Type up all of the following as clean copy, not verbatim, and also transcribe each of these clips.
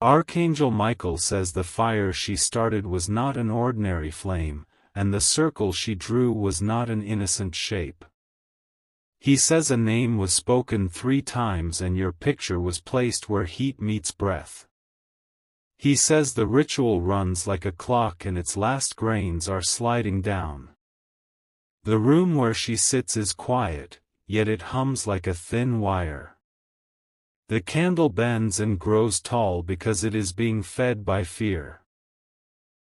Archangel Michael says the fire she started was not an ordinary flame, and the circle she drew was not an innocent shape. He says a name was spoken 3 times and your picture was placed where heat meets breath. He says the ritual runs like a clock and its last grains are sliding down. The room where she sits is quiet, yet it hums like a thin wire. The candle bends and grows tall because it is being fed by fear.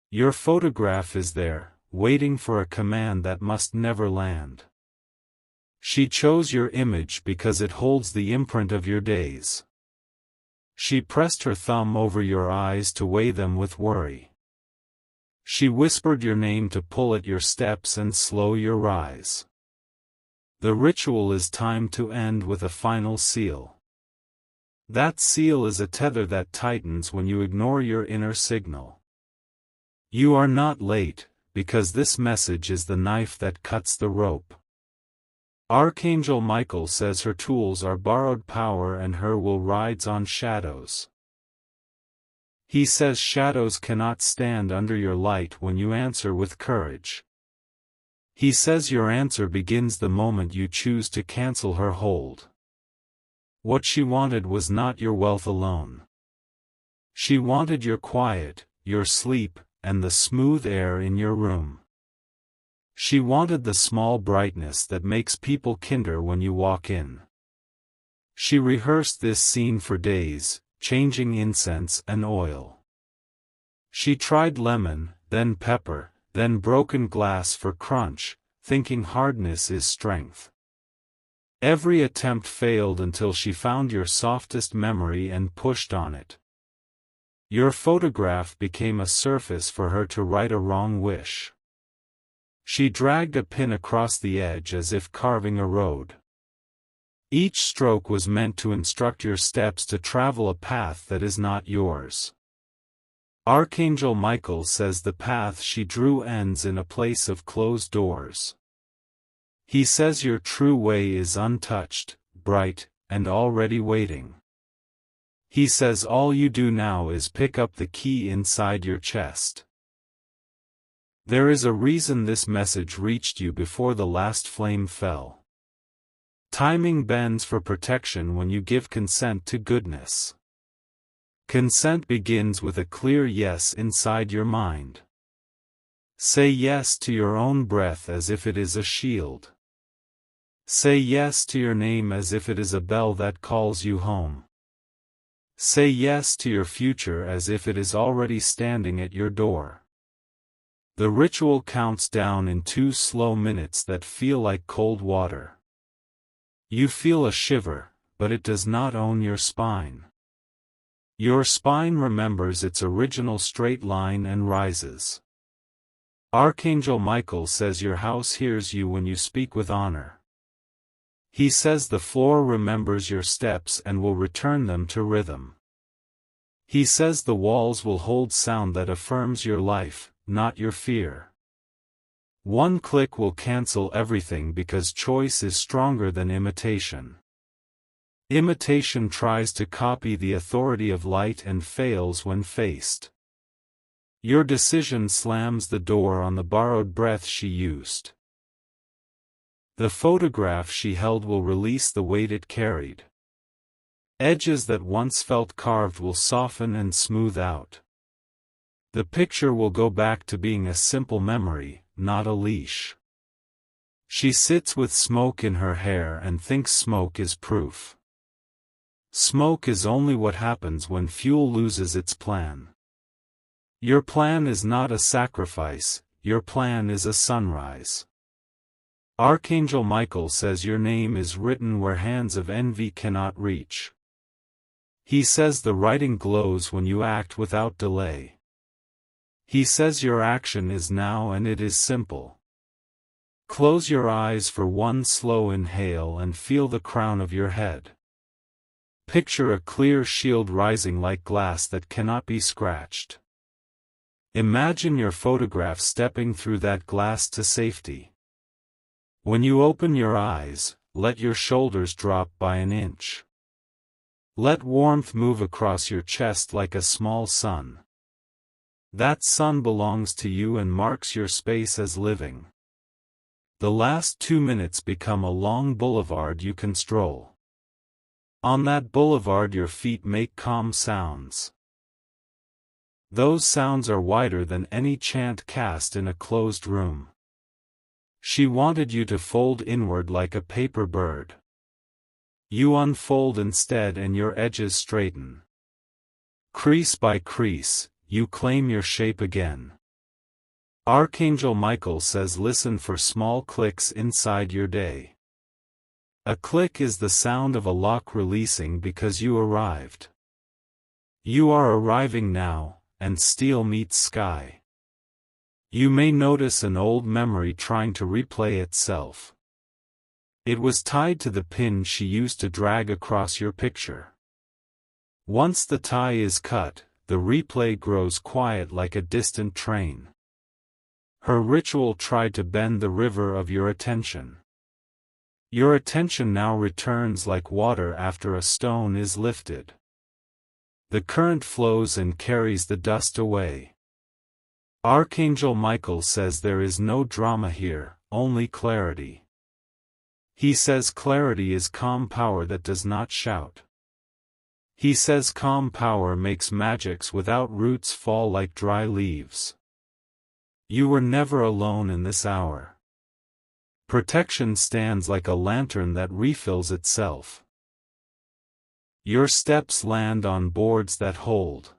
Your photograph is there, waiting for a command that must never land. She chose your image because it holds the imprint of your days. She pressed her thumb over your eyes to weigh them with worry. She whispered your name to pull at your steps and slow your rise. The ritual is timed to end with a final seal. That seal is a tether that tightens when you ignore your inner signal. You are not late, because this message is the knife that cuts the rope. Archangel Michael says her tools are borrowed power and her will rides on shadows. He says shadows cannot stand under your light when you answer with courage. He says your answer begins the moment you choose to cancel her hold. What she wanted was not your wealth alone. She wanted your quiet, your sleep, and the smooth air in your room. She wanted the small brightness that makes people kinder when you walk in. She rehearsed this scene for days, changing incense and oil. She tried lemon, then pepper, then broken glass for crunch, thinking hardness is strength. Every attempt failed until she found your softest memory and pushed on it. Your photograph became a surface for her to write a wrong wish. She dragged a pin across the edge as if carving a road. Each stroke was meant to instruct your steps to travel a path that is not yours. Archangel Michael says the path she drew ends in a place of closed doors. He says your true way is untouched, bright, and already waiting. He says all you do now is pick up the key inside your chest. There is a reason this message reached you before the last flame fell. Timing bends for protection when you give consent to goodness. Consent begins with a clear yes inside your mind. Say yes to your own breath as if it is a shield. Say yes to your name as if it is a bell that calls you home. Say yes to your future as if it is already standing at your door. The ritual counts down in 2 slow minutes that feel like cold water. You feel a shiver, but it does not own your spine. Your spine remembers its original straight line and rises. Archangel Michael says your house hears you when you speak with honor. He says the floor remembers your steps and will return them to rhythm. He says the walls will hold sound that affirms your life, not your fear. One click will cancel everything because choice is stronger than imitation. Imitation tries to copy the authority of light and fails when faced. Your decision slams the door on the borrowed breath she used. The photograph she held will release the weight it carried. Edges that once felt carved will soften and smooth out. The picture will go back to being a simple memory, not a leash. She sits with smoke in her hair and thinks smoke is proof. Smoke is only what happens when fuel loses its plan. Your plan is not a sacrifice, your plan is a sunrise. Archangel Michael says your name is written where hands of envy cannot reach. He says the writing glows when you act without delay. He says your action is now and it is simple. Close your eyes for one slow inhale and feel the crown of your head. Picture a clear shield rising like glass that cannot be scratched. Imagine your photograph stepping through that glass to safety. When you open your eyes, let your shoulders drop by an inch. Let warmth move across your chest like a small sun. That sun belongs to you and marks your space as living. The last 2 minutes become a long boulevard you can stroll. On that boulevard your feet make calm sounds. Those sounds are wider than any chant cast in a closed room. She wanted you to fold inward like a paper bird. You unfold instead and your edges straighten. Crease by crease, you claim your shape again. Archangel Michael says listen for small clicks inside your day. A click is the sound of a lock releasing because you arrived. You are arriving now, and steel meets sky. You may notice an old memory trying to replay itself. It was tied to the pin she used to drag across your picture. Once the tie is cut, the replay grows quiet like a distant train. Her ritual tried to bend the river of your attention. Your attention now returns like water after a stone is lifted. The current flows and carries the dust away. Archangel Michael says there is no drama here, only clarity. He says clarity is calm power that does not shout. He says calm power makes magics without roots fall like dry leaves. You were never alone in this hour. Protection stands like a lantern that refills itself. Your steps land on boards that hold.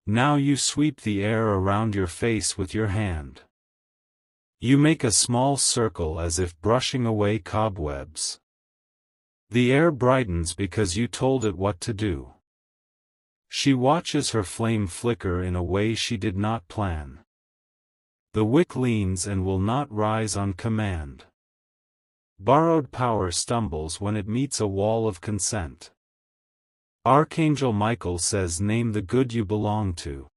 Now you sweep the air around your face with your hand. You make a small circle as if brushing away cobwebs. The air brightens because you told it what to do. She watches her flame flicker in a way she did not plan. The wick leans and will not rise on command. Borrowed power stumbles when it meets a wall of consent. Archangel Michael says name the good you belong to.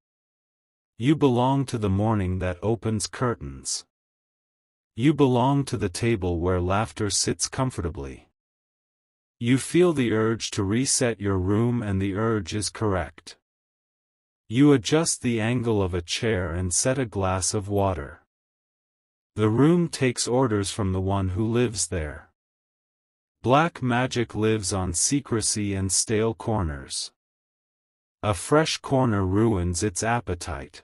You belong to the morning that opens curtains. You belong to the table where laughter sits comfortably. You feel the urge to reset your room and the urge is correct. You adjust the angle of a chair and set a glass of water. The room takes orders from the one who lives there. Black magic lives on secrecy and stale corners. A fresh corner ruins its appetite.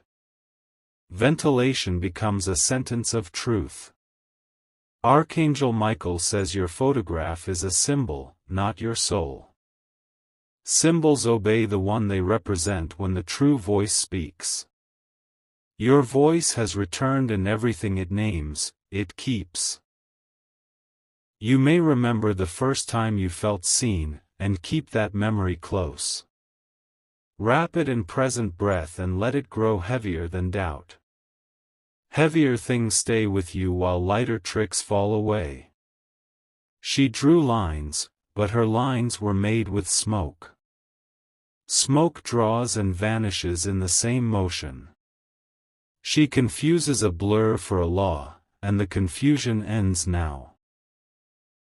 Ventilation becomes a sentence of truth. Archangel Michael says your photograph is a symbol, not your soul. Symbols obey the one they represent when the true voice speaks. Your voice has returned and everything it names, it keeps. You may remember the first time you felt seen, and keep that memory close. Wrap it in present breath and let it grow heavier than doubt. Heavier things stay with you while lighter tricks fall away. She drew lines, but her lines were made with smoke. Smoke draws and vanishes in the same motion. She confuses a blur for a law, and the confusion ends now.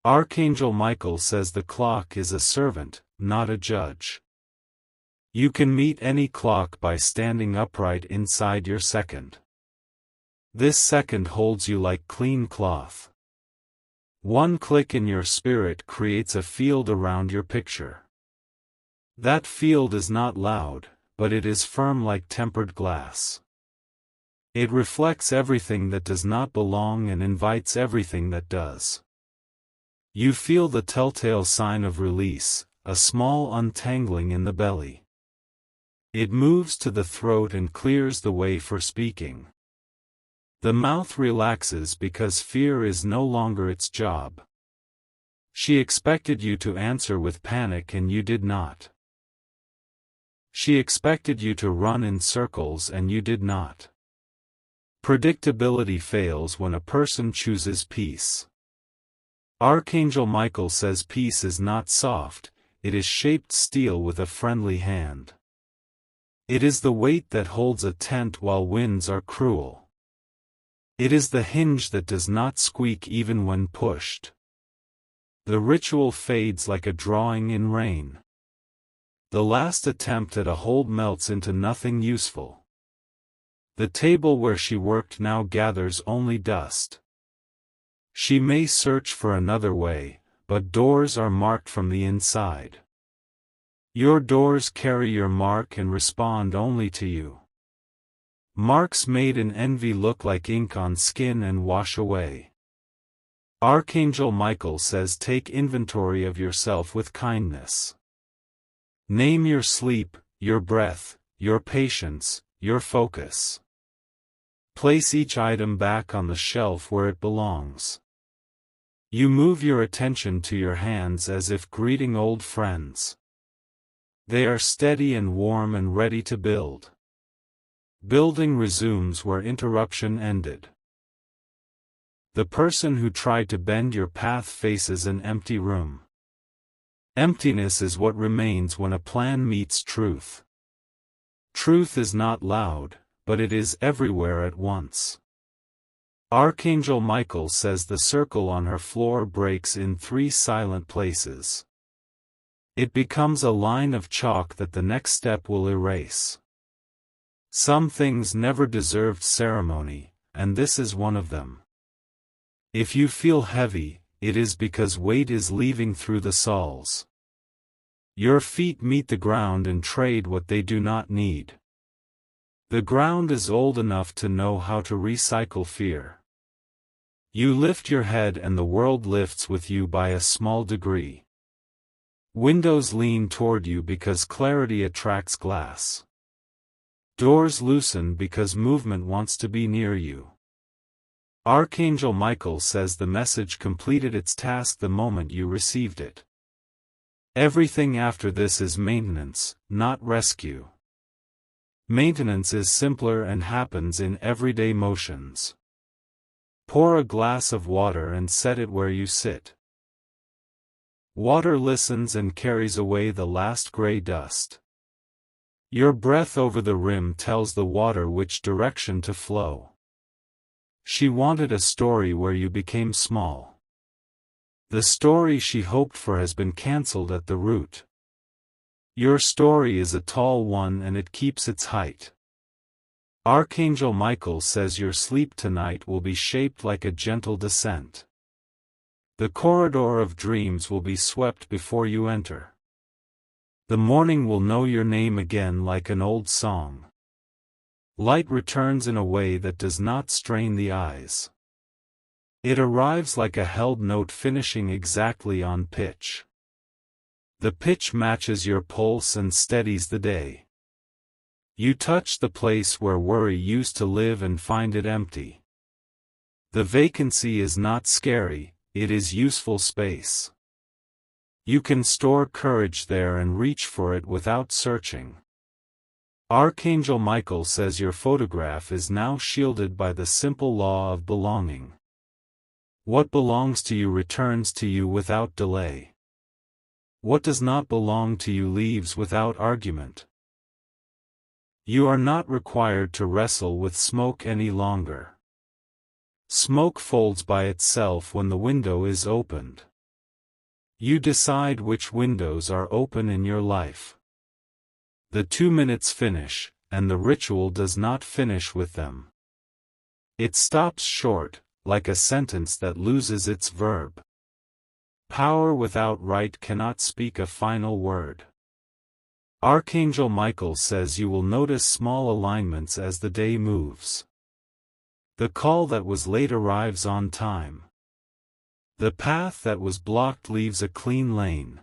Archangel Michael says the clock is a servant, not a judge. You can meet any clock by standing upright inside your second. This second holds you like clean cloth. One click in your spirit creates a field around your picture. That field is not loud, but it is firm like tempered glass. It reflects everything that does not belong and invites everything that does. You feel the telltale sign of release, a small untangling in the belly. It moves to the throat and clears the way for speaking. The mouth relaxes because fear is no longer its job. She expected you to answer with panic and you did not. She expected you to run in circles and you did not. Predictability fails when a person chooses peace. Archangel Michael says peace is not soft, it is shaped steel with a friendly hand. It is the weight that holds a tent while winds are cruel. It is the hinge that does not squeak even when pushed. The ritual fades like a drawing in rain. The last attempt at a hold melts into nothing useful. The table where she worked now gathers only dust. She may search for another way, but doors are marked from the inside. Your doors carry your mark and respond only to you. Marks made in envy look like ink on skin and wash away. Archangel Michael says take inventory of yourself with kindness. Name your sleep, your breath, your patience, your focus. Place each item back on the shelf where it belongs. You move your attention to your hands as if greeting old friends. They are steady and warm and ready to build. Building resumes where interruption ended. The person who tried to bend your path faces an empty room. Emptiness is what remains when a plan meets truth. Truth is not loud, but it is everywhere at once. Archangel Michael says the circle on her floor breaks in 3 silent places. It becomes a line of chalk that the next step will erase. Some things never deserved ceremony, and this is one of them. If you feel heavy, it is because weight is leaving through the soles. Your feet meet the ground and trade what they do not need. The ground is old enough to know how to recycle fear. You lift your head and the world lifts with you by a small degree. Windows lean toward you because clarity attracts glass. Doors loosen because movement wants to be near you. Archangel Michael says the message completed its task the moment you received it. Everything after this is maintenance, not rescue. Maintenance is simpler and happens in everyday motions. Pour a glass of water and set it where you sit. Water listens and carries away the last gray dust. Your breath over the rim tells the water which direction to flow. She wanted a story where you became small. The story she hoped for has been cancelled at the root. Your story is a tall one and it keeps its height. Archangel Michael says your sleep tonight will be shaped like a gentle descent. The corridor of dreams will be swept before you enter. The morning will know your name again like an old song. Light returns in a way that does not strain the eyes. It arrives like a held note finishing exactly on pitch. The pitch matches your pulse and steadies the day. You touch the place where worry used to live and find it empty. The vacancy is not scary, it is useful space. You can store courage there and reach for it without searching. Archangel Michael says your photograph is now shielded by the simple law of belonging. What belongs to you returns to you without delay. What does not belong to you leaves without argument. You are not required to wrestle with smoke any longer. Smoke folds by itself when the window is opened. You decide which windows are open in your life. The 2 minutes finish, and the ritual does not finish with them. It stops short, like a sentence that loses its verb. Power without right cannot speak a final word. Archangel Michael says you will notice small alignments as the day moves. The call that was late arrives on time. The path that was blocked leaves a clean lane.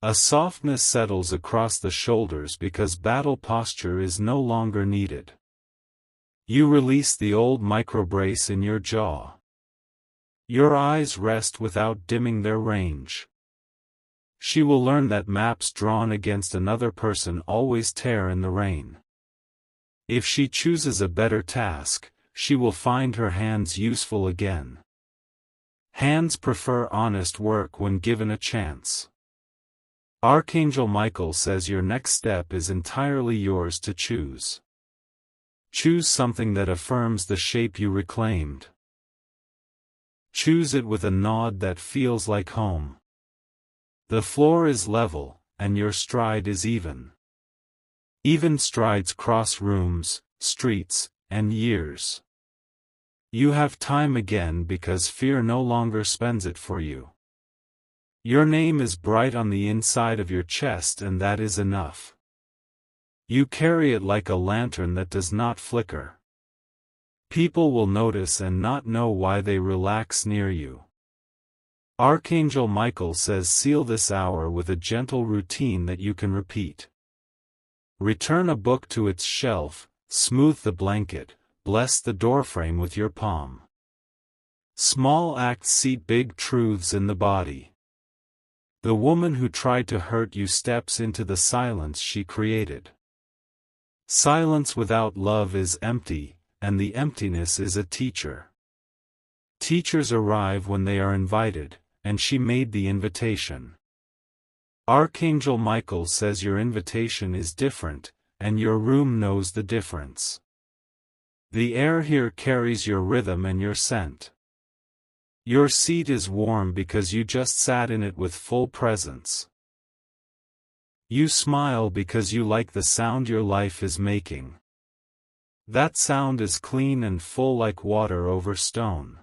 A softness settles across the shoulders because battle posture is no longer needed. You release the old microbrace in your jaw. Your eyes rest without dimming their range. She will learn that maps drawn against another person always tear in the rain. If she chooses a better task, she will find her hands useful again. Hands prefer honest work when given a chance. Archangel Michael says your next step is entirely yours to choose. Choose something that affirms the shape you reclaimed. Choose it with a nod that feels like home. The floor is level, and your stride is even. Even strides cross rooms, streets, and years. You have time again because fear no longer spends it for you. Your name is bright on the inside of your chest, and that is enough. You carry it like a lantern that does not flicker. People will notice and not know why they relax near you. Archangel Michael says seal this hour with a gentle routine that you can repeat. Return a book to its shelf, smooth the blanket, bless the doorframe with your palm. Small acts seat big truths in the body. The woman who tried to hurt you steps into the silence she created. Silence without love is empty, and the emptiness is a teacher. Teachers arrive when they are invited, and she made the invitation. Archangel Michael says your invitation is different, and your room knows the difference. The air here carries your rhythm and your scent. Your seat is warm because you just sat in it with full presence. You smile because you like the sound your life is making. That sound is clean and full like water over stone.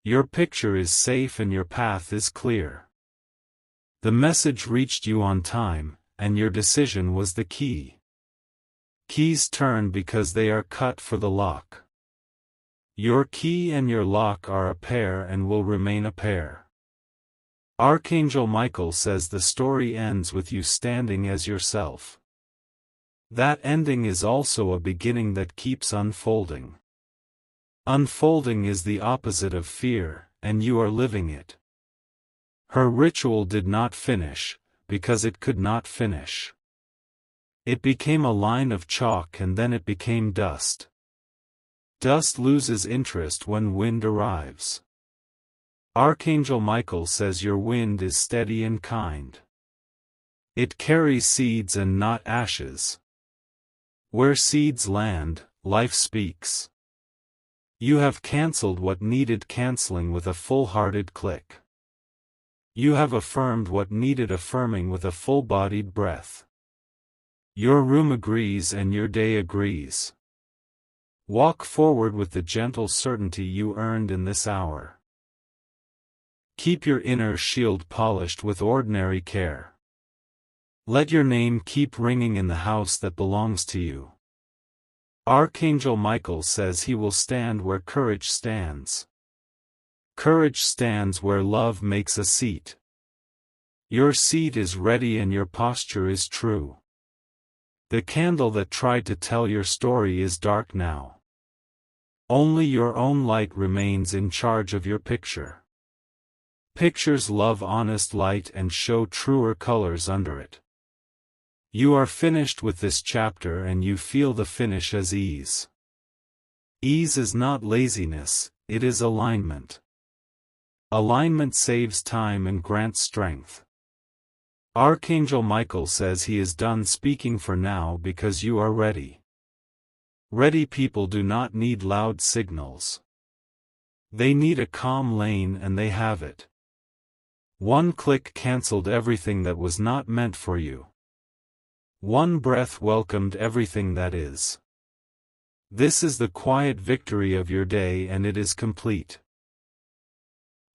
Your picture is safe and your path is clear. The message reached you on time, and your decision was the key. Keys turn because they are cut for the lock. Your key and your lock are a pair and will remain a pair. Archangel Michael says the story ends with you standing as yourself. That ending is also a beginning that keeps unfolding. Unfolding is the opposite of fear, and you are living it. Her ritual did not finish, because it could not finish. It became a line of chalk and then it became dust. Dust loses interest when wind arrives. Archangel Michael says your wind is steady and kind. It carries seeds and not ashes. Where seeds land, life speaks. You have cancelled what needed cancelling with a full-hearted click. You have affirmed what needed affirming with a full-bodied breath. Your room agrees and your day agrees. Walk forward with the gentle certainty you earned in this hour. Keep your inner shield polished with ordinary care. Let your name keep ringing in the house that belongs to you. Archangel Michael says he will stand where courage stands. Courage stands where love makes a seat. Your seat is ready and your posture is true. The candle that tried to tell your story is dark now. Only your own light remains in charge of your picture. Pictures love honest light and show truer colors under it. You are finished with this chapter and you feel the finish as ease. Ease is not laziness, it is alignment. Alignment saves time and grants strength. Archangel Michael says he is done speaking for now because you are ready. Ready people do not need loud signals. They need a calm lane and they have it. One click cancelled everything that was not meant for you. One breath welcomed everything that is. This is the quiet victory of your day and it is complete.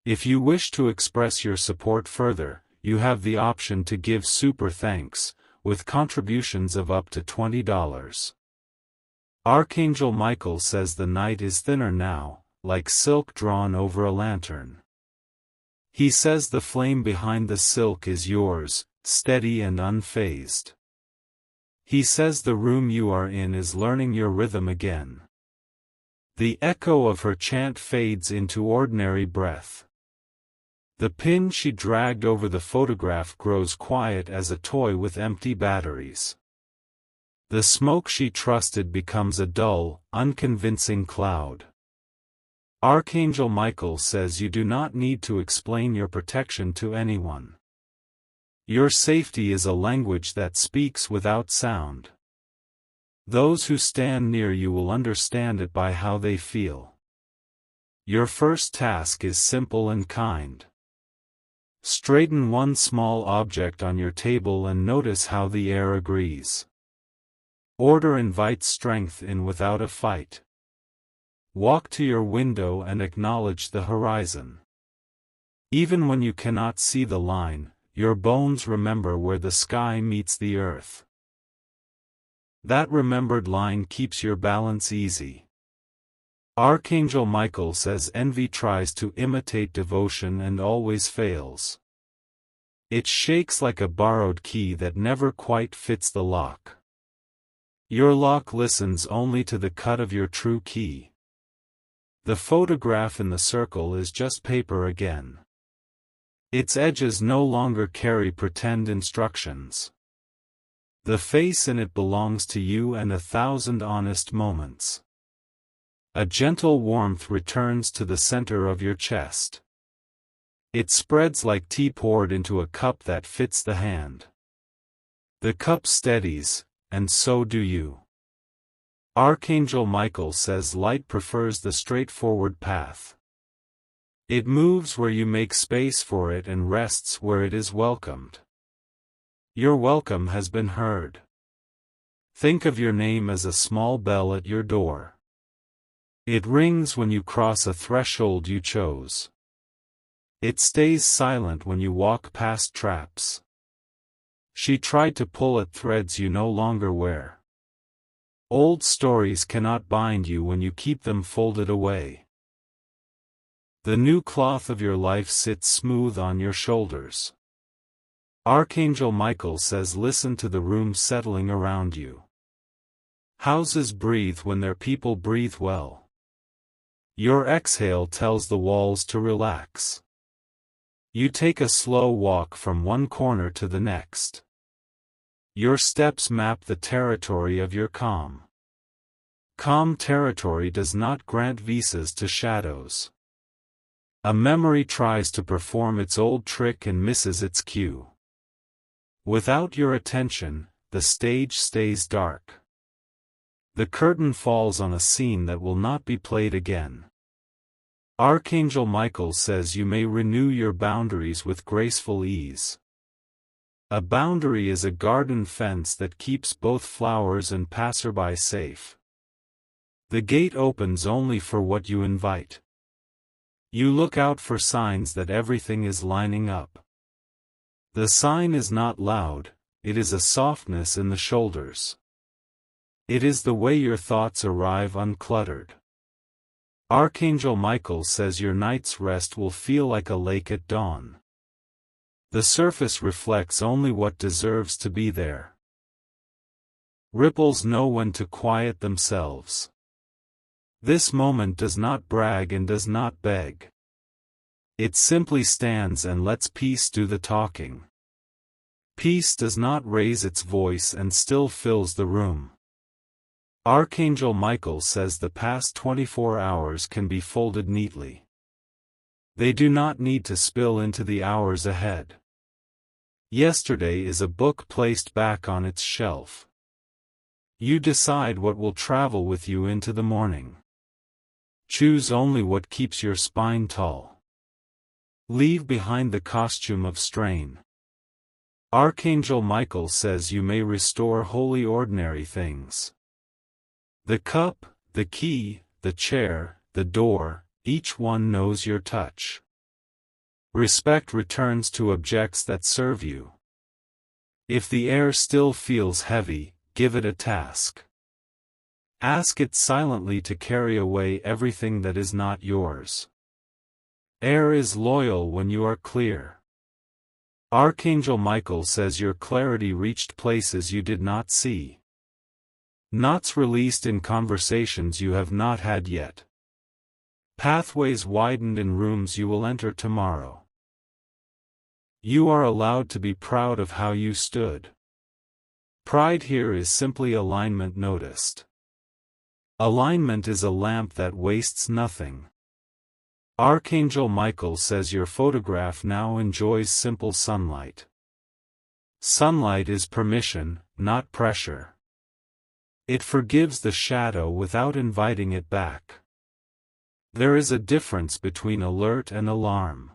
If you wish to express your support further, you have the option to give super thanks, with contributions of up to $20. Archangel Michael says the night is thinner now, like silk drawn over a lantern. He says the flame behind the silk is yours, steady and unfazed. He says the room you are in is learning your rhythm again. The echo of her chant fades into ordinary breath. The pin she dragged over the photograph grows quiet as a toy with empty batteries. The smoke she trusted becomes a dull, unconvincing cloud. Archangel Michael says you do not need to explain your protection to anyone. Your safety is a language that speaks without sound. Those who stand near you will understand it by how they feel. Your first task is simple and kind. Straighten one small object on your table and notice how the air agrees. Order invites strength in without a fight. Walk to your window and acknowledge the horizon. Even when you cannot see the line, your bones remember where the sky meets the earth. That remembered line keeps your balance easy. Archangel Michael says envy tries to imitate devotion and always fails. It shakes like a borrowed key that never quite fits the lock. Your lock listens only to the cut of your true key. The photograph in the circle is just paper again. Its edges no longer carry pretend instructions. The face in it belongs to you and 1,000 honest moments. A gentle warmth returns to the center of your chest. It spreads like tea poured into a cup that fits the hand. The cup steadies, and so do you. Archangel Michael says light prefers the straightforward path. It moves where you make space for it and rests where it is welcomed. Your welcome has been heard. Think of your name as a small bell at your door. It rings when you cross a threshold you chose. It stays silent when you walk past traps. She tried to pull at threads you no longer wear. Old stories cannot bind you when you keep them folded away. The new cloth of your life sits smooth on your shoulders. Archangel Michael says listen to the room settling around you. Houses breathe when their people breathe well. Your exhale tells the walls to relax. You take a slow walk from one corner to the next. Your steps map the territory of your calm. Calm territory does not grant visas to shadows. A memory tries to perform its old trick and misses its cue. Without your attention, the stage stays dark. The curtain falls on a scene that will not be played again. Archangel Michael says you may renew your boundaries with graceful ease. A boundary is a garden fence that keeps both flowers and passerby safe. The gate opens only for what you invite. You look out for signs that everything is lining up. The sign is not loud, it is a softness in the shoulders. It is the way your thoughts arrive uncluttered. Archangel Michael says your night's rest will feel like a lake at dawn. The surface reflects only what deserves to be there. Ripples know when to quiet themselves. This moment does not brag and does not beg. It simply stands and lets peace do the talking. Peace does not raise its voice and still fills the room. Archangel Michael says the past 24 hours can be folded neatly. They do not need to spill into the hours ahead. Yesterday is a book placed back on its shelf. You decide what will travel with you into the morning. Choose only what keeps your spine tall. Leave behind the costume of strain. Archangel Michael says you may restore wholly ordinary things. The cup, the key, the chair, the door, each one knows your touch. Respect returns to objects that serve you. If the air still feels heavy, give it a task. Ask it silently to carry away everything that is not yours. Air is loyal when you are clear. Archangel Michael says your clarity reached places you did not see. Knots released in conversations you have not had yet. Pathways widened in rooms you will enter tomorrow. You are allowed to be proud of how you stood. Pride here is simply alignment noticed. Alignment is a lamp that wastes nothing. Archangel Michael says your photograph now enjoys simple sunlight. Sunlight is permission, not pressure. It forgives the shadow without inviting it back. There is a difference between alert and alarm.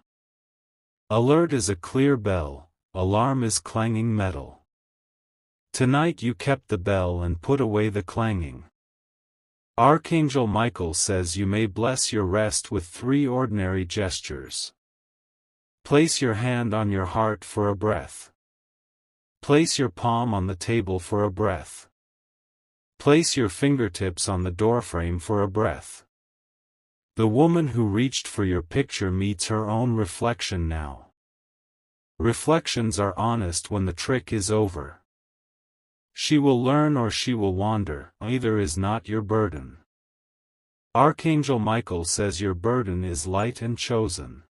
Alert is a clear bell, alarm is clanging metal. Tonight you kept the bell and put away the clanging. Archangel Michael says you may bless your rest with 3 ordinary gestures. Place your hand on your heart for a breath. Place your palm on the table for a breath. Place your fingertips on the doorframe for a breath. The woman who reached for your picture meets her own reflection now. Reflections are honest when the trick is over. She will learn or she will wander, either is not your burden. Archangel Michael says your burden is light and chosen.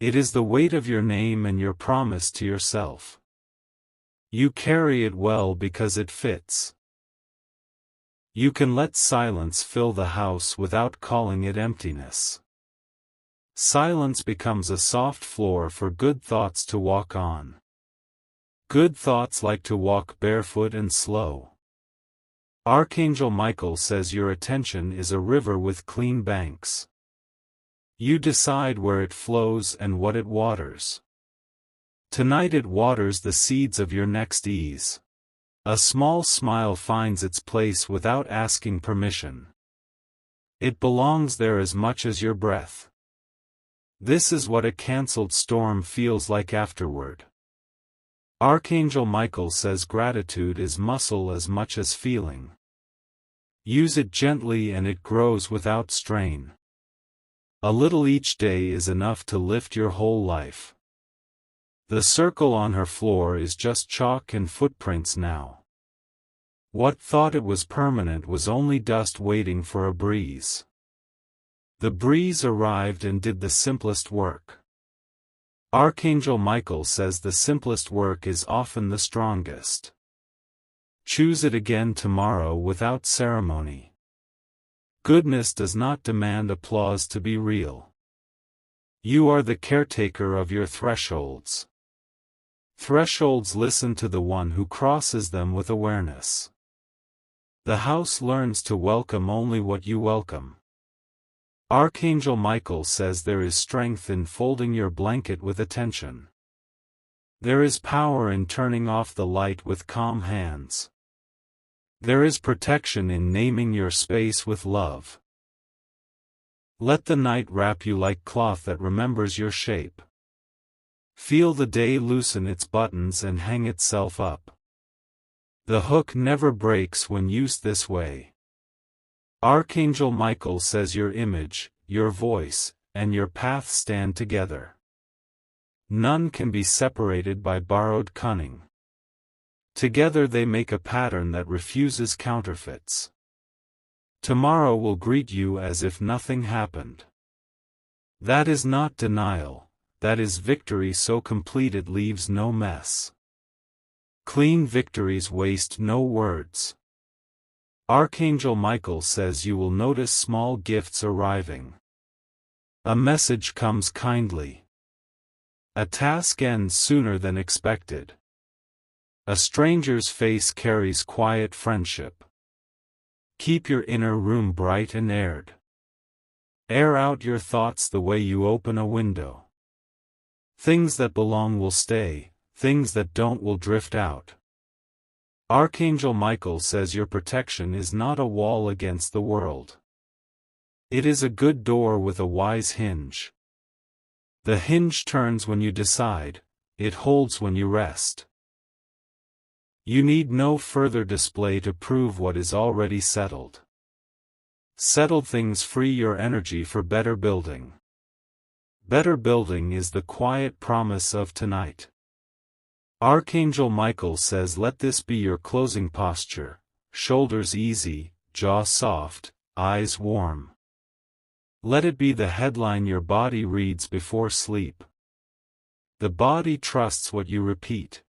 It is the weight of your name and your promise to yourself. You carry it well because it fits. You can let silence fill the house without calling it emptiness. Silence becomes a soft floor for good thoughts to walk on. Good thoughts like to walk barefoot and slow. Archangel Michael says your attention is a river with clean banks. You decide where it flows and what it waters. Tonight it waters the seeds of your next ease. A small smile finds its place without asking permission. It belongs there as much as your breath. This is what a cancelled storm feels like afterward. Archangel Michael says gratitude is muscle as much as feeling. Use it gently and it grows without strain. A little each day is enough to lift your whole life. The circle on her floor is just chalk and footprints now. What thought it was permanent was only dust waiting for a breeze. The breeze arrived and did the simplest work. Archangel Michael says the simplest work is often the strongest. Choose it again tomorrow without ceremony. Goodness does not demand applause to be real. You are the caretaker of your thresholds. Thresholds listen to the one who crosses them with awareness. The house learns to welcome only what you welcome. Archangel Michael says there is strength in folding your blanket with attention. There is power in turning off the light with calm hands. There is protection in naming your space with love. Let the night wrap you like cloth that remembers your shape. Feel the day loosen its buttons and hang itself up. The hook never breaks when used this way. Archangel Michael says your image, your voice, and your path stand together. None can be separated by borrowed cunning. Together they make a pattern that refuses counterfeits. Tomorrow will greet you as if nothing happened. That is not denial. That is victory so complete it leaves no mess. Clean victories waste no words. Archangel Michael says you will notice small gifts arriving. A message comes kindly. A task ends sooner than expected. A stranger's face carries quiet friendship. Keep your inner room bright and aired. Air out your thoughts the way you open a window. Things that belong will stay, things that don't will drift out. Archangel Michael says your protection is not a wall against the world. It is a good door with a wise hinge. The hinge turns when you decide, it holds when you rest. You need no further display to prove what is already settled. Settled things free your energy for better building. Better building is the quiet promise of tonight. Archangel Michael says let this be your closing posture, shoulders easy, jaw soft, eyes warm. Let it be the headline your body reads before sleep. The body trusts what you repeat.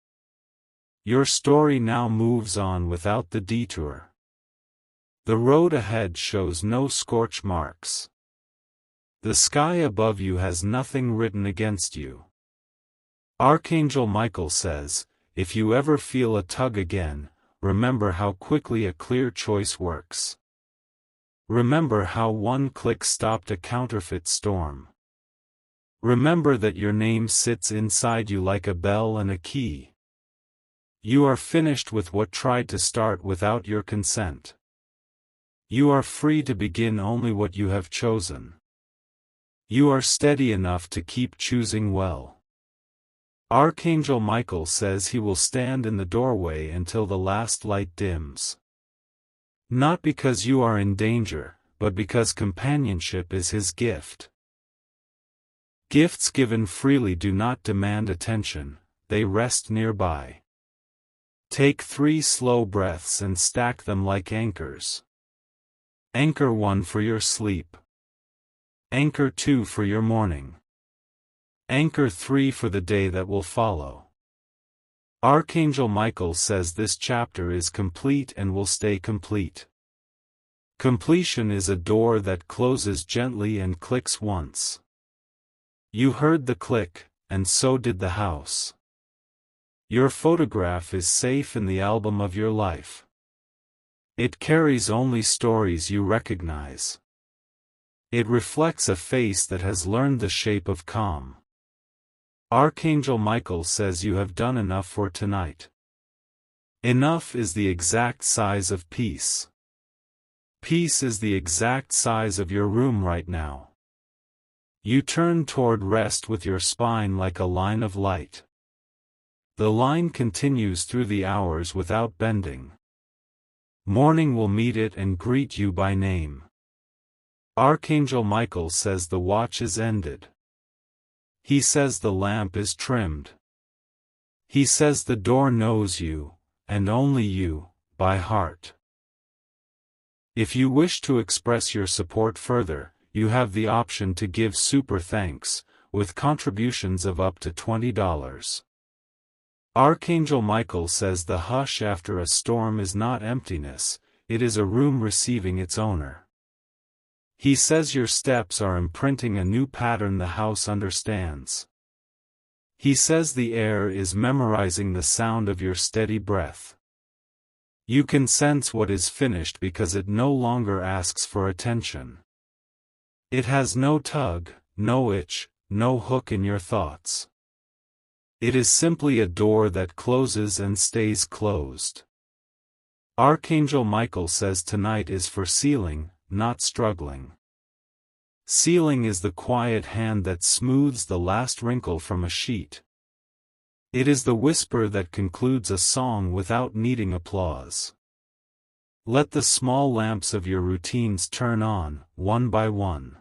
Your story now moves on without the detour. The road ahead shows no scorch marks. The sky above you has nothing written against you. Archangel Michael says, if you ever feel a tug again, remember how quickly a clear choice works. Remember how one click stopped a counterfeit storm. Remember that your name sits inside you like a bell and a key. You are finished with what tried to start without your consent. You are free to begin only what you have chosen. You are steady enough to keep choosing well. Archangel Michael says he will stand in the doorway until the last light dims. Not because you are in danger, but because companionship is his gift. Gifts given freely do not demand attention, they rest nearby. Take 3 slow breaths and stack them like anchors. Anchor 1 for your sleep. Anchor 2 for your morning. Anchor 3 for the day that will follow. Archangel Michael says this chapter is complete and will stay complete. Completion is a door that closes gently and clicks once. You heard the click, and so did the house. Your photograph is safe in the album of your life. It carries only stories you recognize. It reflects a face that has learned the shape of calm. Archangel Michael says you have done enough for tonight. Enough is the exact size of peace. Peace is the exact size of your room right now. You turn toward rest with your spine like a line of light. The line continues through the hours without bending. Morning will meet it and greet you by name. Archangel Michael says the watch is ended. He says the lamp is trimmed. He says the door knows you, and only you, by heart. If you wish to express your support further, you have the option to give super thanks, with contributions of up to $20. Archangel Michael says the hush after a storm is not emptiness, it is a room receiving its owner. He says your steps are imprinting a new pattern the house understands. He says the air is memorizing the sound of your steady breath. You can sense what is finished because it no longer asks for attention. It has no tug, no itch, no hook in your thoughts. It is simply a door that closes and stays closed. Archangel Michael says tonight is for sealing, not struggling. Sealing is the quiet hand that smooths the last wrinkle from a sheet. It is the whisper that concludes a song without needing applause. Let the small lamps of your routines turn on, one by one.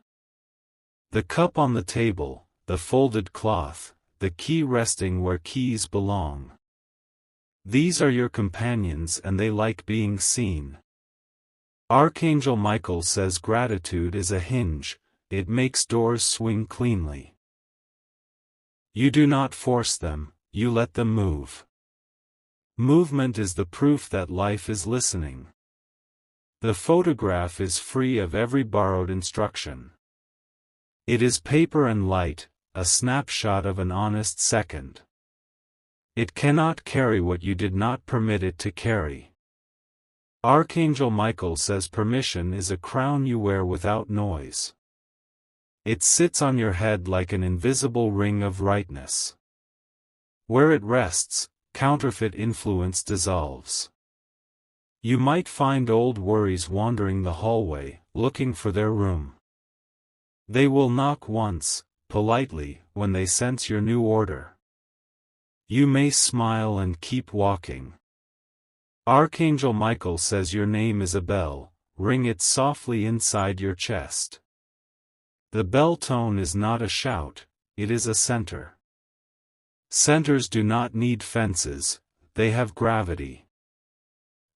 The cup on the table, the folded cloth, the key resting where keys belong. These are your companions and they like being seen. Archangel Michael says gratitude is a hinge, it makes doors swing cleanly. You do not force them, you let them move. Movement is the proof that life is listening. The photograph is free of every borrowed instruction. It is paper and light, a snapshot of an honest second. It cannot carry what you did not permit it to carry. Archangel Michael says permission is a crown you wear without noise. It sits on your head like an invisible ring of rightness. Where it rests, counterfeit influence dissolves. You might find old worries wandering the hallway, looking for their room. They will knock once, politely, when they sense your new order. You may smile and keep walking. Archangel Michael says your name is a bell, ring it softly inside your chest. The bell tone is not a shout, it is a center. Centers do not need fences, they have gravity.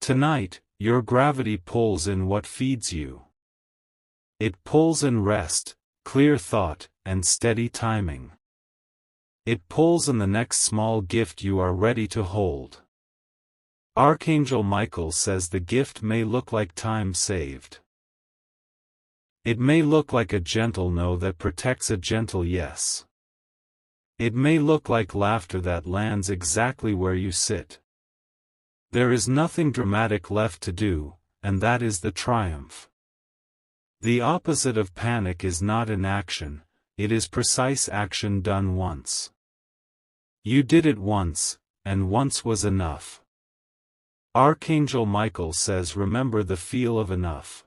Tonight, your gravity pulls in what feeds you. It pulls in rest, clear thought, and steady timing. It pulls in the next small gift you are ready to hold. Archangel Michael says the gift may look like time saved. It may look like a gentle no that protects a gentle yes. It may look like laughter that lands exactly where you sit. There is nothing dramatic left to do, and that is the triumph. The opposite of panic is not inaction, it is precise action done once. You did it once, and once was enough. Archangel Michael says remember the feel of enough.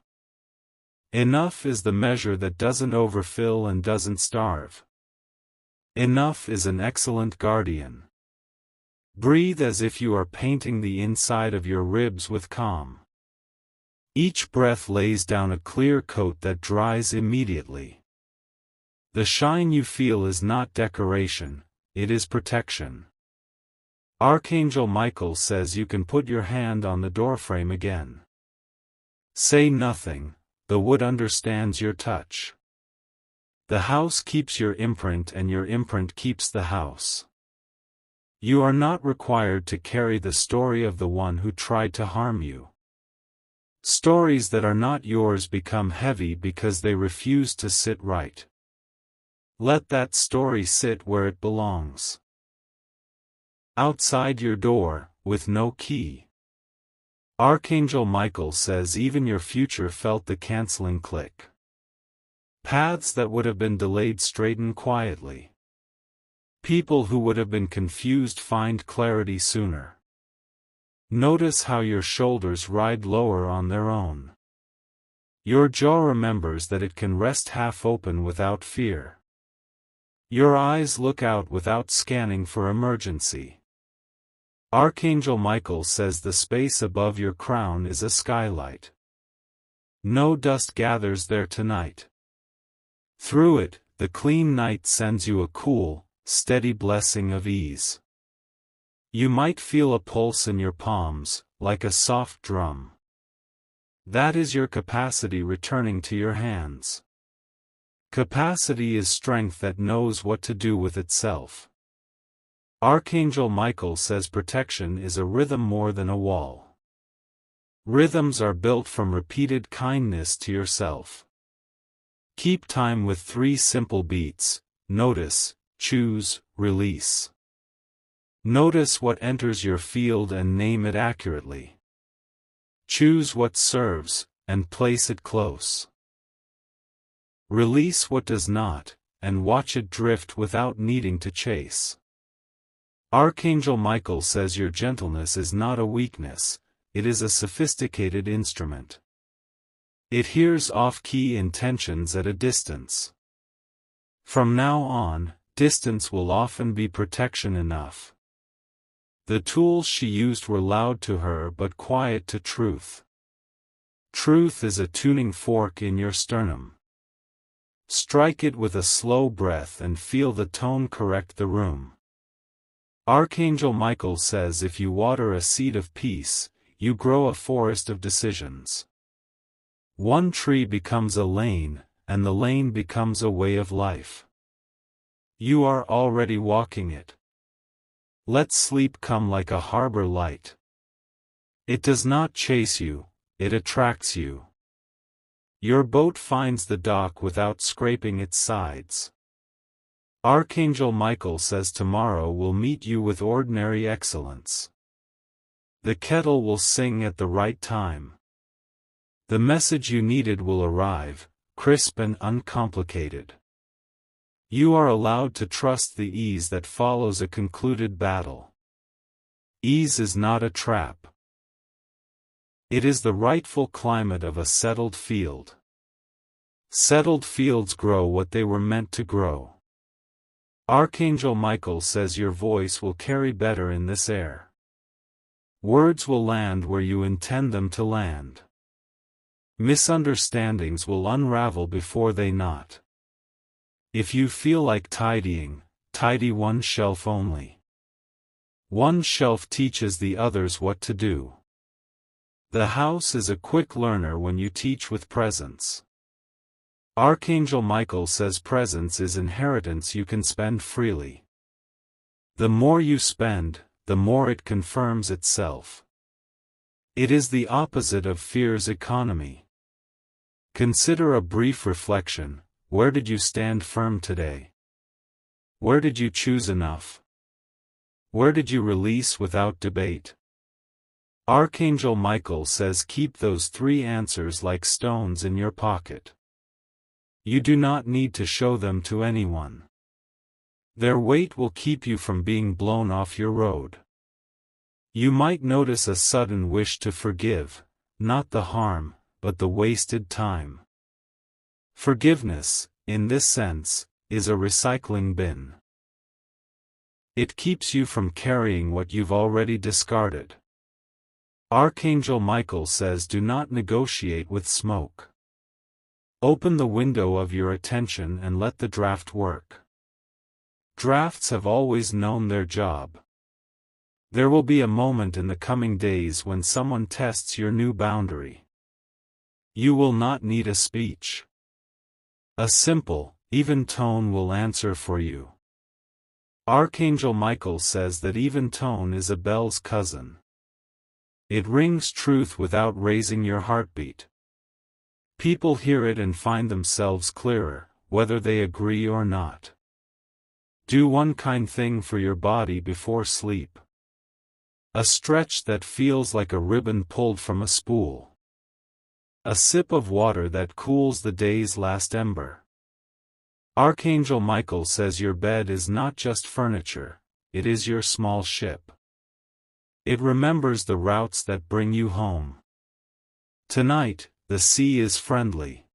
Enough is the measure that doesn't overfill and doesn't starve. Enough is an excellent guardian. Breathe as if you are painting the inside of your ribs with calm. Each breath lays down a clear coat that dries immediately. The shine you feel is not decoration, it is protection. Archangel Michael says you can put your hand on the doorframe again. Say nothing, the wood understands your touch. The house keeps your imprint and your imprint keeps the house. You are not required to carry the story of the one who tried to harm you. Stories that are not yours become heavy because they refuse to sit right. Let that story sit where it belongs. Outside your door, with no key. Archangel Michael says even your future felt the canceling click. Paths that would have been delayed straighten quietly. People who would have been confused find clarity sooner. Notice how your shoulders ride lower on their own. Your jaw remembers that it can rest half open without fear. Your eyes look out without scanning for emergency. Archangel Michael says the space above your crown is a skylight. No dust gathers there tonight. Through it, the clean night sends you a cool, steady blessing of ease. You might feel a pulse in your palms, like a soft drum. That is your capacity returning to your hands. Capacity is strength that knows what to do with itself. Archangel Michael says protection is a rhythm more than a wall. Rhythms are built from repeated kindness to yourself. Keep time with 3 simple beats: notice, choose, release. Notice what enters your field and name it accurately. Choose what serves, and place it close. Release what does not, and watch it drift without needing to chase. Archangel Michael says your gentleness is not a weakness, it is a sophisticated instrument. It hears off-key intentions at a distance. From now on, distance will often be protection enough. The tools she used were loud to her but quiet to truth. Truth is a tuning fork in your sternum. Strike it with a slow breath and feel the tone correct the room. Archangel Michael says if you water a seed of peace, you grow a forest of decisions. One tree becomes a lane, and the lane becomes a way of life. You are already walking it. Let sleep come like a harbor light. It does not chase you, it attracts you. Your boat finds the dock without scraping its sides. Archangel Michael says tomorrow will meet you with ordinary excellence. The kettle will sing at the right time. The message you needed will arrive, crisp and uncomplicated. You are allowed to trust the ease that follows a concluded battle. Ease is not a trap. It is the rightful climate of a settled field. Settled fields grow what they were meant to grow. Archangel Michael says your voice will carry better in this air. Words will land where you intend them to land. Misunderstandings will unravel before they knot. If you feel like tidying, tidy one shelf only. One shelf teaches the others what to do. The house is a quick learner when you teach with presence. Archangel Michael says presence is inheritance you can spend freely. The more you spend, the more it confirms itself. It is the opposite of fear's economy. Consider a brief reflection. Where did you stand firm today? Where did you choose enough? Where did you release without debate? Archangel Michael says keep those 3 answers like stones in your pocket. You do not need to show them to anyone. Their weight will keep you from being blown off your road. You might notice a sudden wish to forgive, not the harm, but the wasted time. Forgiveness, in this sense, is a recycling bin. It keeps you from carrying what you've already discarded. Archangel Michael says do not negotiate with smoke. Open the window of your attention and let the draft work. Drafts have always known their job. There will be a moment in the coming days when someone tests your new boundary. You will not need a speech. A simple, even tone will answer for you. Archangel Michael says that even tone is a bell's cousin. It rings truth without raising your heartbeat. People hear it and find themselves clearer, whether they agree or not. Do one kind thing for your body before sleep. A stretch that feels like a ribbon pulled from a spool. A sip of water that cools the day's last ember. Archangel Michael says your bed is not just furniture, it is your small ship. It remembers the routes that bring you home. Tonight, the sea is friendly.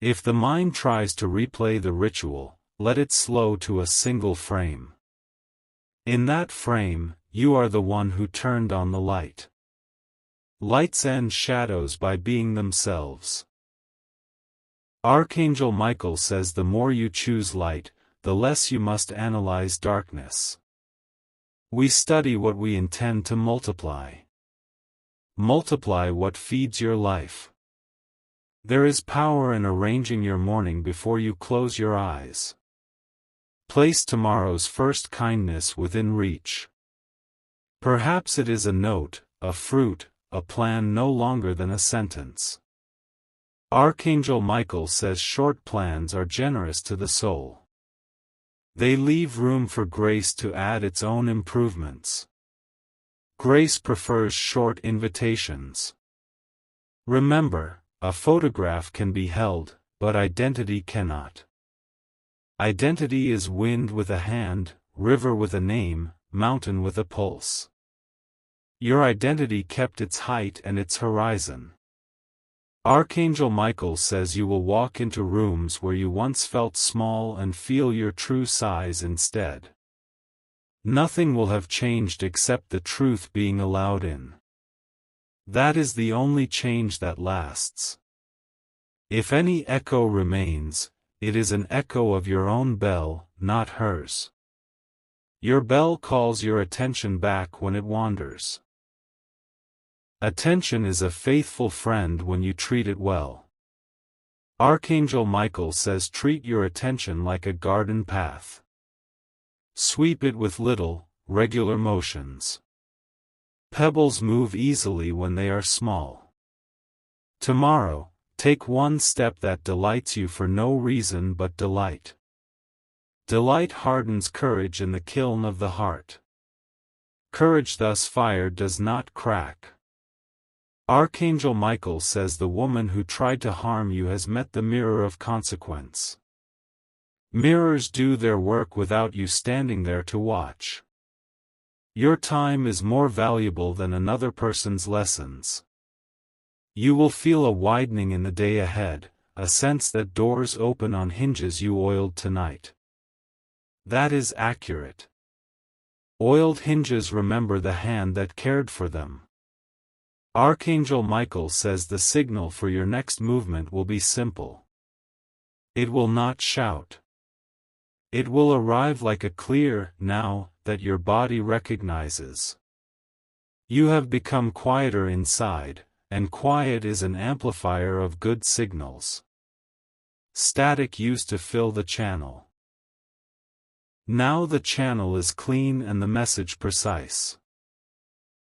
If the mind tries to replay the ritual, let it slow to a single frame. In that frame, you are the one who turned on the light. Lights end shadows by being themselves. Archangel Michael says the more you choose light, the less you must analyze darkness. We study what we intend to multiply. Multiply what feeds your life. There is power in arranging your morning before you close your eyes. Place tomorrow's first kindness within reach. Perhaps it is a note, a fruit, a plan no longer than a sentence. Archangel Michael says short plans are generous to the soul. They leave room for grace to add its own improvements. Grace prefers short invitations. Remember, a photograph can be held, but identity cannot. Identity is wind with a hand, river with a name, mountain with a pulse. Your identity kept its height and its horizon. Archangel Michael says you will walk into rooms where you once felt small and feel your true size instead. Nothing will have changed except the truth being allowed in. That is the only change that lasts. If any echo remains, it is an echo of your own bell, not hers. Your bell calls your attention back when it wanders. Attention is a faithful friend when you treat it well. Archangel Michael says treat your attention like a garden path. Sweep it with little, regular motions. Pebbles move easily when they are small. Tomorrow, take one step that delights you for no reason but delight. Delight hardens courage in the kiln of the heart. Courage thus fired does not crack. Archangel Michael says the woman who tried to harm you has met the mirror of consequence. Mirrors do their work without you standing there to watch. Your time is more valuable than another person's lessons. You will feel a widening in the day ahead, a sense that doors open on hinges you oiled tonight. That is accurate. Oiled hinges remember the hand that cared for them. Archangel Michael says the signal for your next movement will be simple. It will not shout. It will arrive like a clear now that your body recognizes. You have become quieter inside, and quiet is an amplifier of good signals. Static used to fill the channel. Now the channel is clean and the message precise.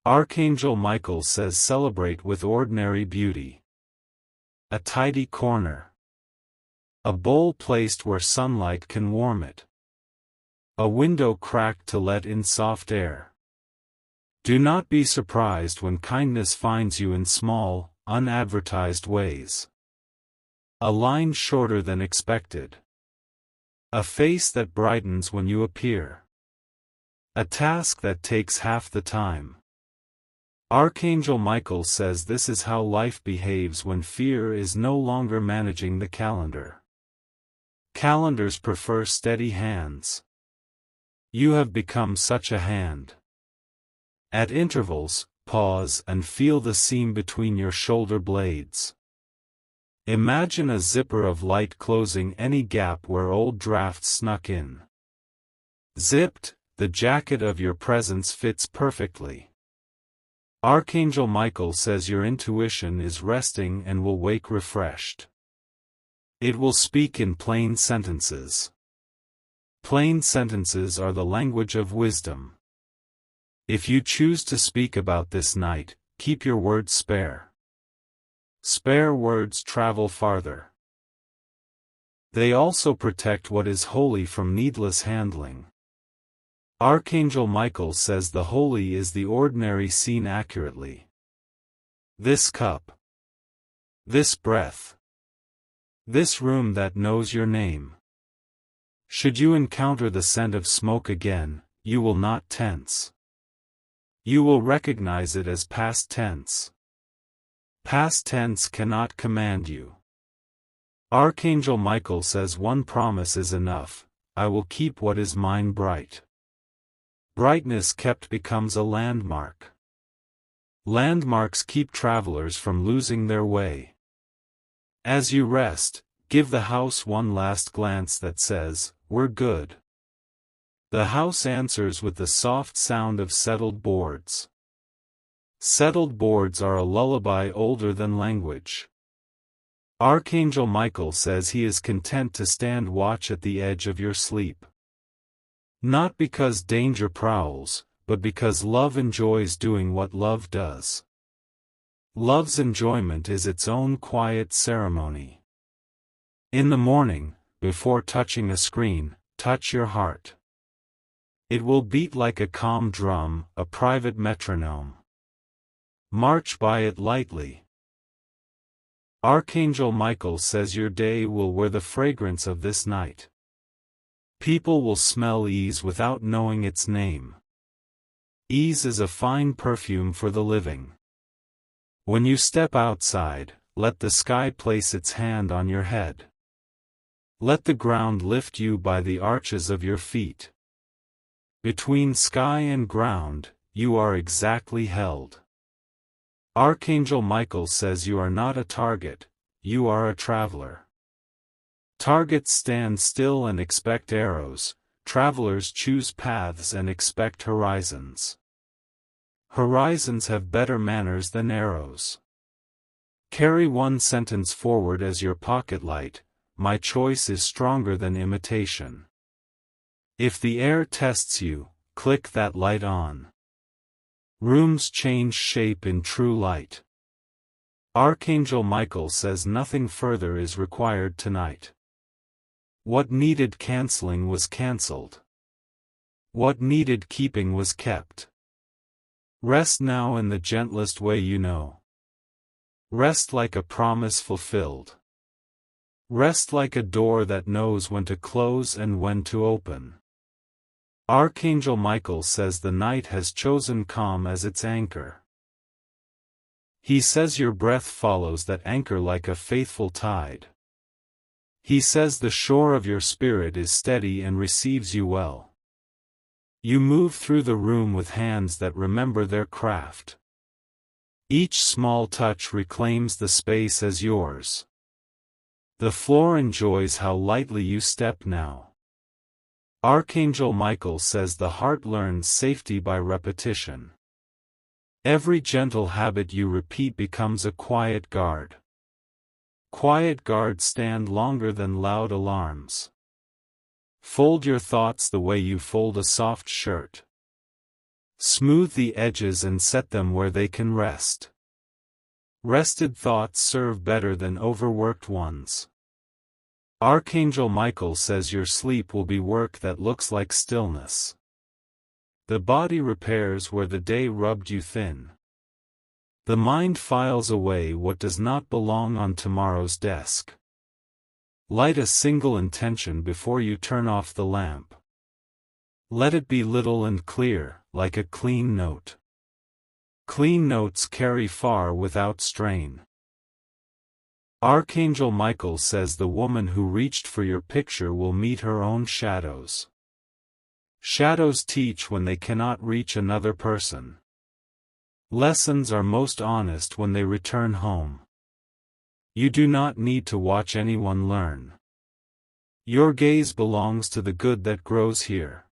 Archangel Michael says celebrate with ordinary beauty. A tidy corner. A bowl placed where sunlight can warm it. A window cracked to let in soft air. Do not be surprised when kindness finds you in small, unadvertised ways. A line shorter than expected. A face that brightens when you appear. A task that takes half the time. Archangel Michael says this is how life behaves when fear is no longer managing the calendar. Calendars prefer steady hands. You have become such a hand. At intervals, pause and feel the seam between your shoulder blades. Imagine a zipper of light closing any gap where old drafts snuck in. Zipped, the jacket of your presence fits perfectly. Archangel Michael says your intuition is resting and will wake refreshed. It will speak in plain sentences. Plain sentences are the language of wisdom. If you choose to speak about this night, keep your words spare. Spare words travel farther. They also protect what is holy from needless handling. Archangel Michael says the holy is the ordinary seen accurately. This cup. This breath. This room that knows your name. Should you encounter the scent of smoke again, you will not tense. You will recognize it as past tense. Past tense cannot command you. Archangel Michael says one promise is enough: I will keep what is mine bright. Brightness kept becomes a landmark. Landmarks keep travelers from losing their way. As you rest, give the house one last glance that says, "We're good." The house answers with the soft sound of settled boards. Settled boards are a lullaby older than language. Archangel Michael says he is content to stand watch at the edge of your sleep. Not because danger prowls, but because love enjoys doing what love does. Love's enjoyment is its own quiet ceremony. In the morning, before touching a screen, touch your heart. It will beat like a calm drum, a private metronome. March by it lightly. Archangel Michael says your day will wear the fragrance of this night. People will smell ease without knowing its name. Ease is a fine perfume for the living. When you step outside, let the sky place its hand on your head. Let the ground lift you by the arches of your feet. Between sky and ground, you are exactly held. Archangel Michael says you are not a target, you are a traveler. Targets stand still and expect arrows, travelers choose paths and expect horizons. Horizons have better manners than arrows. Carry one sentence forward as your pocket light: my choice is stronger than imitation. If the air tests you, click that light on. Rooms change shape in true light. Archangel Michael says nothing further is required tonight. What needed canceling was cancelled. What needed keeping was kept. Rest now in the gentlest way you know. Rest like a promise fulfilled. Rest like a door that knows when to close and when to open. Archangel Michael says the night has chosen calm as its anchor. He says your breath follows that anchor like a faithful tide. He says the shore of your spirit is steady and receives you well. You move through the room with hands that remember their craft. Each small touch reclaims the space as yours. The floor enjoys how lightly you step now. Archangel Michael says the heart learns safety by repetition. Every gentle habit you repeat becomes a quiet guard. Quiet guards stand longer than loud alarms. Fold your thoughts the way you fold a soft shirt. Smooth the edges and set them where they can rest. Rested thoughts serve better than overworked ones. Archangel Michael says your sleep will be work that looks like stillness. The body repairs where the day rubbed you thin. The mind files away what does not belong on tomorrow's desk. Light a single intention before you turn off the lamp. Let it be little and clear, like a clean note. Clean notes carry far without strain. Archangel Michael says the woman who reached for your picture will meet her own shadows. Shadows teach when they cannot reach another person. Lessons are most honest when they return home. You do not need to watch anyone learn. Your gaze belongs to the good that grows here.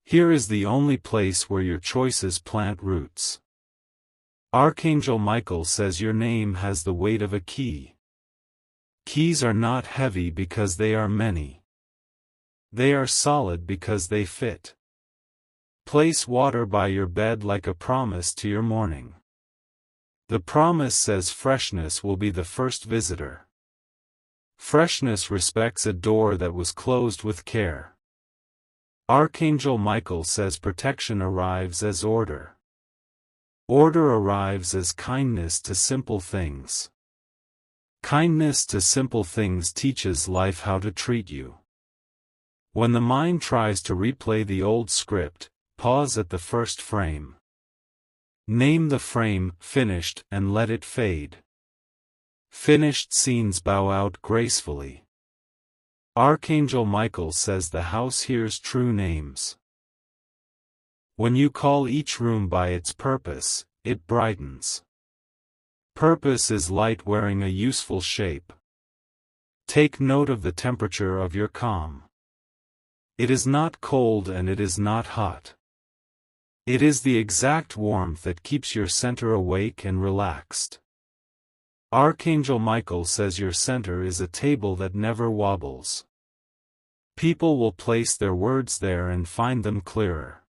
Here is the only place where your choices plant roots. Archangel Michael says your name has the weight of a key. Keys are not heavy because they are many. They are solid because they fit. Place water by your bed like a promise to your morning. The promise says freshness will be the first visitor. Freshness respects a door that was closed with care. Archangel Michael says protection arrives as order. Order arrives as kindness to simple things. Kindness to simple things teaches life how to treat you. When the mind tries to replay the old script, pause at the first frame. Name the frame finished and let it fade. Finished scenes bow out gracefully. Archangel Michael says the house hears true names. When you call each room by its purpose, it brightens. Purpose is light wearing a useful shape. Take note of the temperature of your calm. It is not cold and it is not hot. It is the exact warmth that keeps your center awake and relaxed. Archangel Michael says your center is a table that never wobbles. People will place their words there and find them clearer.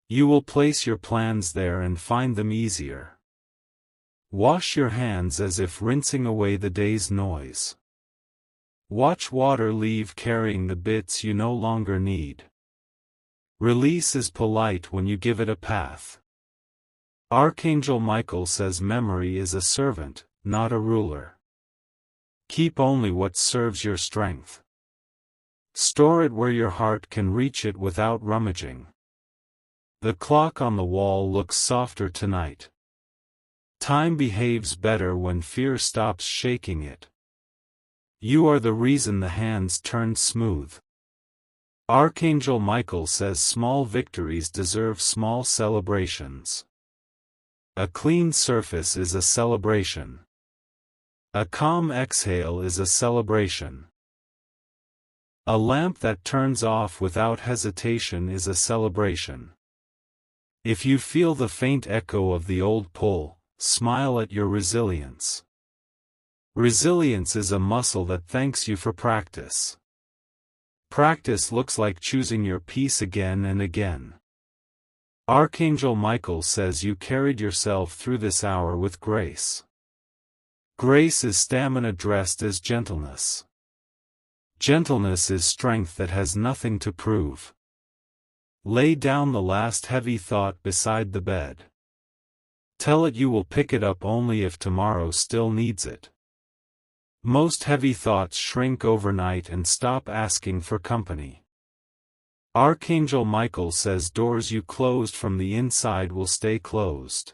You will place your plans there and find them easier. Wash your hands as if rinsing away the day's noise. Watch water leave carrying the bits you no longer need. Release is polite when you give it a path. Archangel Michael says memory is a servant, not a ruler. Keep only what serves your strength. Store it where your heart can reach it without rummaging. The clock on the wall looks softer tonight. Time behaves better when fear stops shaking it. You are the reason the hands turned smooth. Archangel Michael says small victories deserve small celebrations. A clean surface is a celebration. A calm exhale is a celebration. A lamp that turns off without hesitation is a celebration. If you feel the faint echo of the old pull, smile at your resilience. Resilience is a muscle that thanks you for practice. Practice looks like choosing your peace again and again. Archangel Michael says you carried yourself through this hour with grace. Grace is stamina dressed as gentleness. Gentleness is strength that has nothing to prove. Lay down the last heavy thought beside the bed. Tell it you will pick it up only if tomorrow still needs it. Most heavy thoughts shrink overnight and stop asking for company. Archangel Michael says doors you closed from the inside will stay closed.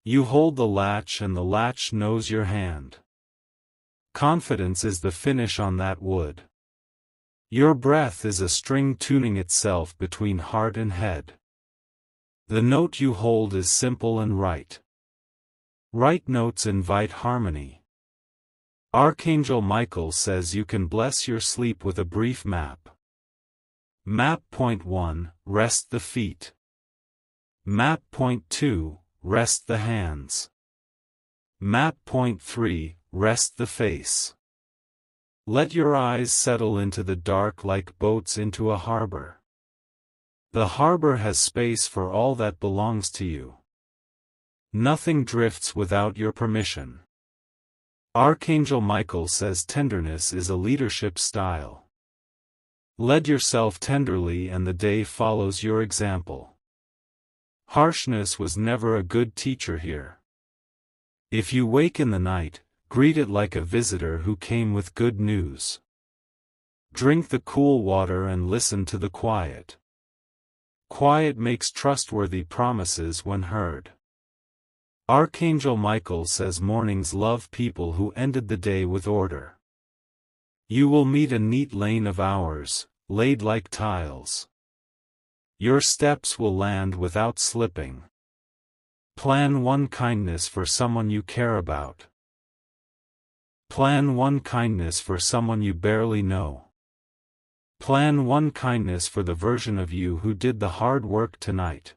You hold the latch and the latch knows your hand. Confidence is the finish on that wood. Your breath is a string tuning itself between heart and head. The note you hold is simple and right. Right notes invite harmony. Archangel Michael says you can bless your sleep with a brief map. Map point 1, rest the feet. Map point 2, rest the hands. Map point 3, rest the face. Let your eyes settle into the dark like boats into a harbor. The harbor has space for all that belongs to you. Nothing drifts without your permission. Archangel Michael says tenderness is a leadership style. Lead yourself tenderly and the day follows your example. Harshness was never a good teacher here. If you wake in the night, Greet it like a visitor who came with good news. Drink the cool water and listen to the quiet. Quiet makes trustworthy promises when heard. Archangel Michael says mornings love people who ended the day with order. You will meet a neat lane of hours, laid like tiles. Your steps will land without slipping. Plan one kindness for someone you care about. Plan one kindness for someone you barely know. Plan one kindness for the version of you who did the hard work tonight.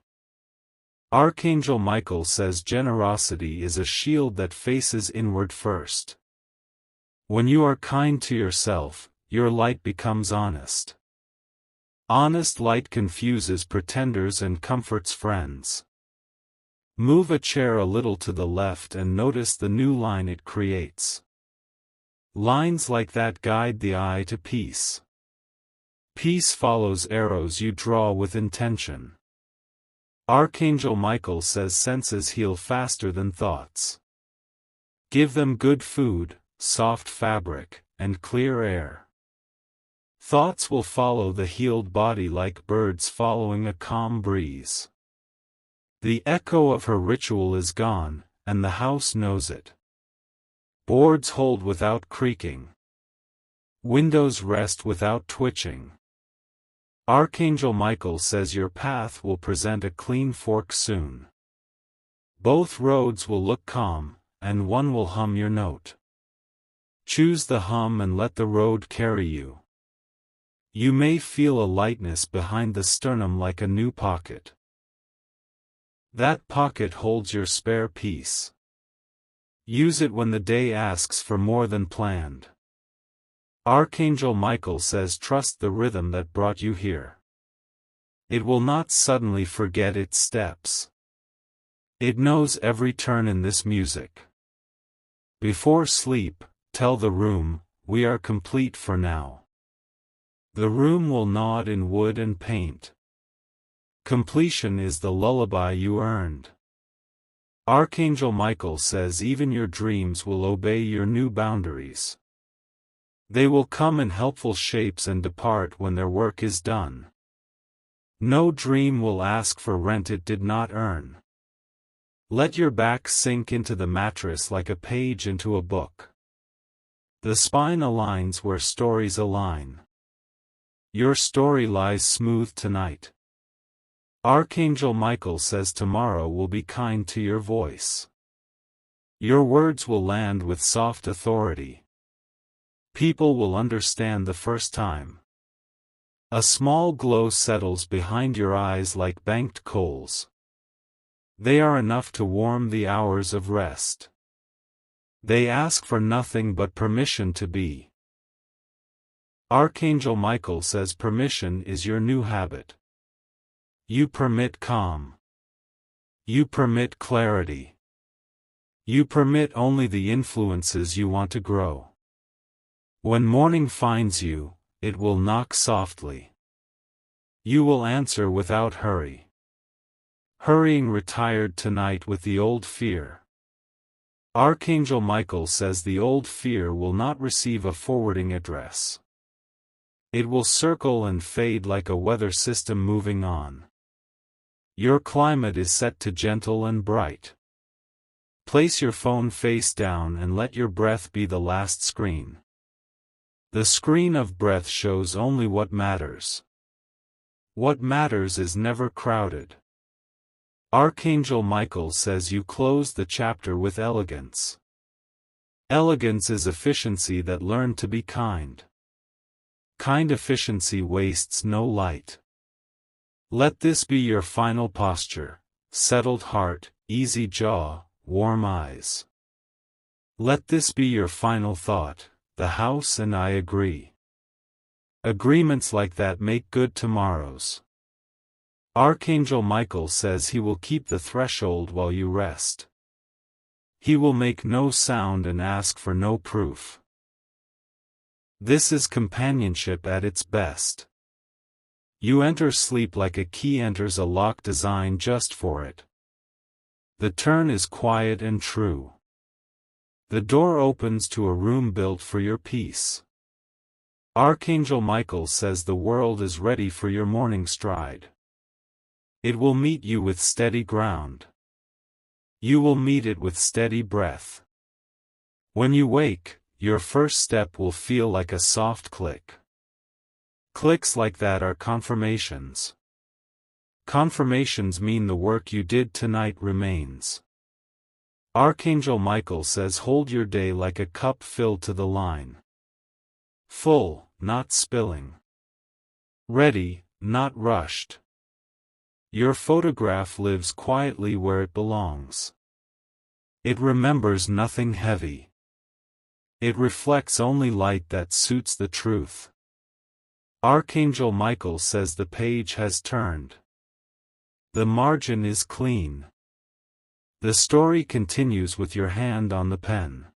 Archangel Michael says generosity is a shield that faces inward first. When you are kind to yourself, your light becomes honest. Honest light confuses pretenders and comforts friends. Move a chair a little to the left and notice the new line it creates. Lines like that guide the eye to peace. Peace follows arrows you draw with intention. Archangel Michael says senses heal faster than thoughts. Give them good food, soft fabric, and clear air. Thoughts will follow the healed body like birds following a calm breeze. The echo of her ritual is gone, and the house knows it. Boards hold without creaking. Windows rest without twitching. Archangel Michael says your path will present a clean fork soon. Both roads will look calm, and one will hum your note. Choose the hum and let the road carry you. You may feel a lightness behind the sternum like a new pocket. That pocket holds your spare piece. Use it when the day asks for more than planned. Archangel Michael says trust the rhythm that brought you here. It will not suddenly forget its steps. It knows every turn in this music. Before sleep, tell the room, we are complete for now. The room will nod in wood and paint. Completion is the lullaby you earned. Archangel Michael says even your dreams will obey your new boundaries. They will come in helpful shapes and depart when their work is done. No dream will ask for rent it did not earn. Let your back sink into the mattress like a page into a book. The spine aligns where stories align. Your story lies smooth tonight. Archangel Michael says tomorrow will be kind to your voice. Your words will land with soft authority. People will understand the first time. A small glow settles behind your eyes like banked coals. They are enough to warm the hours of rest. They ask for nothing but permission to be. Archangel Michael says permission is your new habit. You permit calm. You permit clarity. You permit only the influences you want to grow. When morning finds you, it will knock softly. You will answer without hurry. Hurrying retired tonight with the old fear. Archangel Michael says the old fear will not receive a forwarding address. It will circle and fade like a weather system moving on. Your climate is set to gentle and bright. Place your phone face down and let your breath be the last screen. The screen of breath shows only what matters. What matters is never crowded. Archangel Michael says you close the chapter with elegance. Elegance is efficiency that learned to be kind. Kind efficiency wastes no light. Let this be your final posture, settled heart, easy jaw, warm eyes. Let this be your final thought, the house and I agree. Agreements like that make good tomorrows. Archangel Michael says he will keep the threshold while you rest. He will make no sound and ask for no proof. This is companionship at its best. You enter sleep like a key enters a lock designed just for it. The turn is quiet and true. The door opens to a room built for your peace. Archangel Michael says the world is ready for your morning stride. It will meet you with steady ground. You will meet it with steady breath. When you wake, your first step will feel like a soft click. Clicks like that are confirmations. Confirmations mean the work you did tonight remains. Archangel Michael says hold your day like a cup filled to the line. Full, not spilling. Ready, not rushed. Your photograph lives quietly where it belongs. It remembers nothing heavy. It reflects only light that suits the truth. Archangel Michael says the page has turned. The margin is clean. The story continues with your hand on the pen.